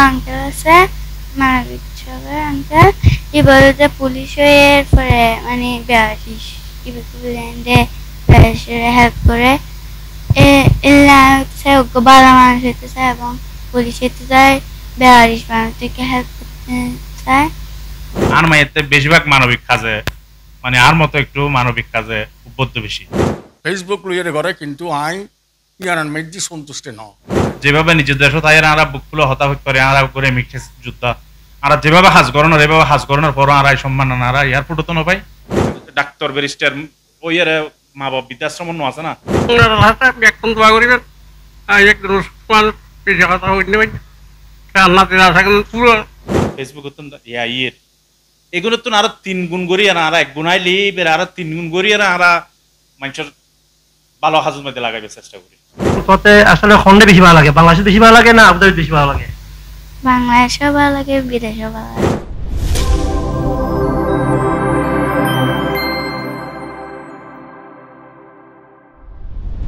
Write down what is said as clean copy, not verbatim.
Uncle আছে মানবিক সবের আঙ্কেল এবারে পুলিশ হয়ে পরে মানে বেয়ারিশ ইবেকুলেন্ডে বেয়ারিশে হেল্প করে এলা বালা মানুষ হইতে চায় এবং পুলিশ হইতে চায় বেয়ারিশ মানুষ থেকে হেল্প করতে চায়। আর মাইতে বেশিরভাগ মানবিক কাজে মানে আর মতো একটু মানবিক কাজে উদ্বুদ্ধ বেশি। ফেসবুক লইয়ের ঘরে কিন্তু আই ইয়ারান মেজি সন্তুষ্ট ন যেভাবে নিজের দেশ তাই আরা বুকগুলো হতাহত করে আরা করে মিঠে যুদ্ধ আর যেভাবে হাজ করানোর এভাবে হাজ করানোর পরও আরা সম্মান আরা এয়ারপোর্ট তো নপাই ডাক্তার ব্যারিস্টার ওই এর মা বাবা বৃদ্ধাশ্রম আছে না এখন দোয়া করিবেন একজন বেশি কথা হইনি ভাই আল্লাহ দিন আশা করেন পুরো ফেসবুক ইয়ের এগুলো তো আরো 3 গুণ করি আর আরা 1 গুণ আইলি বের আরো 3 গুণ করি আর আরা মানুষের ভালো হাজত মধ্যে লাগাইবে চেষ্টা করি। তোতে আসলে খন্ডে বেশি ভালো লাগে, বাংলাদেশে বেশি ভালো লাগে না আবুধাবি বেশি ভালো লাগে? বাংলাদেশেও ভালো লাগে বিদেশেও ভালো লাগে।